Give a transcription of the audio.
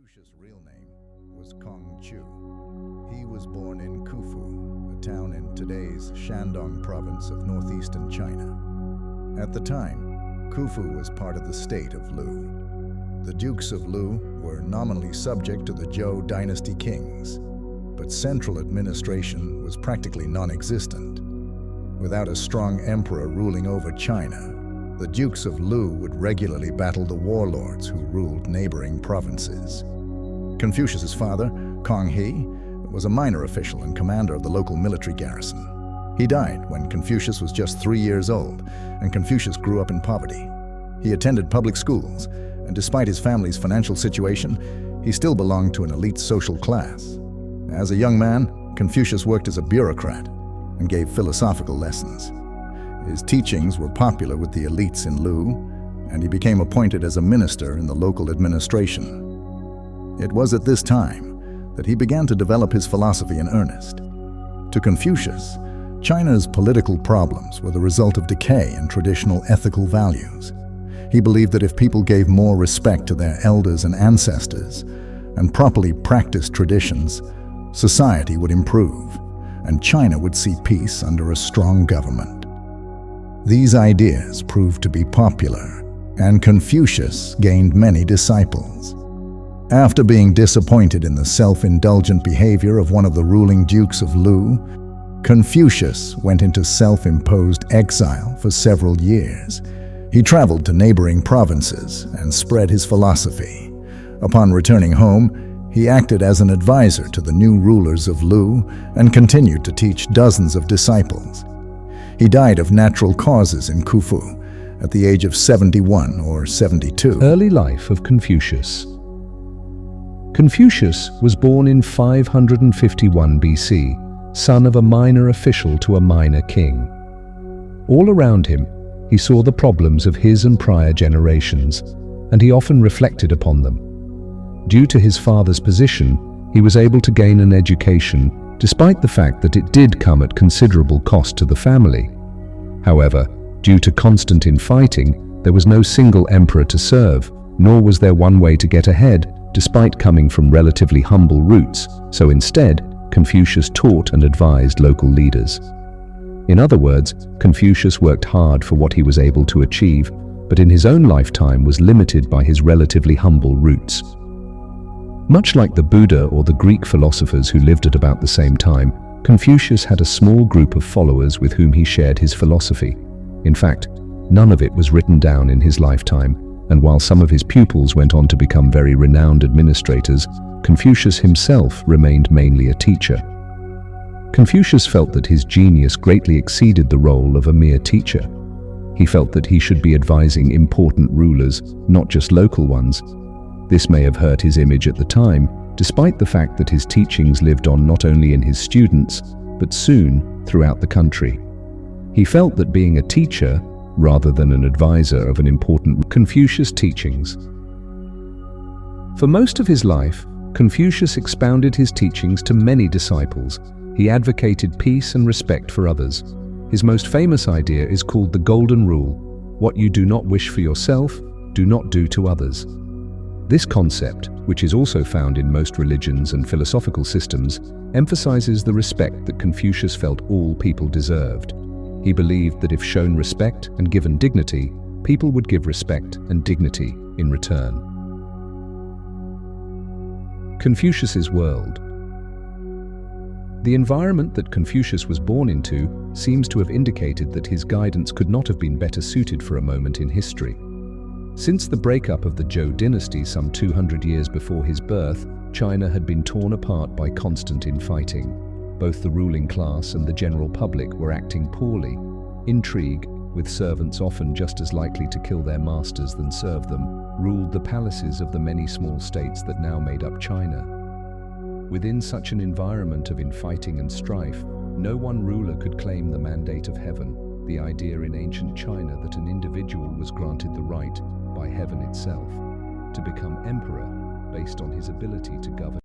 Confucius' real name was Chu. He was born in Qufu, a town in today's Shandong Province of northeastern China. At the time, Qufu was part of the state of Lu. The dukes of Lu were nominally subject to the Zhou dynasty kings, but central administration was practically non-existent. Without a strong emperor ruling over China, the dukes of Lu would regularly battle the warlords who ruled neighboring provinces. Confucius's father, He, was a minor official and commander of the local military garrison. He died when Confucius was just 3 years old, and Confucius grew up in poverty. He attended public schools, and despite his family's financial situation, he still belonged to an elite social class. As a young man, Confucius worked as a bureaucrat and gave philosophical lessons. His teachings were popular with the elites in Lu, and he became appointed as a minister in the local administration. It was at this time that he began to develop his philosophy in earnest. To Confucius, China's political problems were the result of decay in traditional ethical values. He believed that if people gave more respect to their elders and ancestors and properly practiced traditions, society would improve, and China would see peace under a strong government. These ideas proved to be popular, and Confucius gained many disciples. After being disappointed in the self-indulgent behavior of one of the ruling dukes of Lu, Confucius went into self-imposed exile for several years. He traveled to neighboring provinces and spread his philosophy. Upon returning home, he acted as an advisor to the new rulers of Lu and continued to teach dozens of disciples. He died of natural causes in Qufu at the age of 71 or 72. Early life of Confucius. Confucius was born in 551 BC, son of a minor official to a minor king. All around him, he saw the problems of his and prior generations, and he often reflected upon them. Due to his father's position, he was able to gain an education, despite the fact that it did come at considerable cost to the family. However, due to constant infighting, there was no single emperor to serve, nor was there one way to get ahead, despite coming from relatively humble roots, so instead, Confucius taught and advised local leaders. In other words, Confucius worked hard for what he was able to achieve, but in his own lifetime was limited by his relatively humble roots. Much like the Buddha or the Greek philosophers who lived at about the same time, Confucius had a small group of followers with whom he shared his philosophy. In fact, none of it was written down in his lifetime, and while some of his pupils went on to become very renowned administrators, Confucius himself remained mainly a teacher. Confucius felt that his genius greatly exceeded the role of a mere teacher. He felt that he should be advising important rulers, not just local ones. This may have hurt his image at the time, despite the fact that his teachings lived on not only in his students, but soon throughout the country. He felt that being a teacher, rather than an advisor of an important Confucius teachings. For most of his life, Confucius expounded his teachings to many disciples. He advocated peace and respect for others. His most famous idea is called the Golden Rule: what you do not wish for yourself, do not do to others. This concept, which is also found in most religions and philosophical systems, emphasizes the respect that Confucius felt all people deserved. He believed that if shown respect and given dignity, people would give respect and dignity in return. Confucius's world. The environment that Confucius was born into seems to have indicated that his guidance could not have been better suited for a moment in history. Since the breakup of the Zhou dynasty some 200 years before his birth, China had been torn apart by constant infighting. Both the ruling class and the general public were acting poorly. Intrigue, with servants often just as likely to kill their masters than serve them, ruled the palaces of the many small states that now made up China. Within such an environment of infighting and strife, no one ruler could claim the mandate of heaven, the idea in ancient China that an individual was granted the right, by heaven itself, to become emperor based on his ability to govern.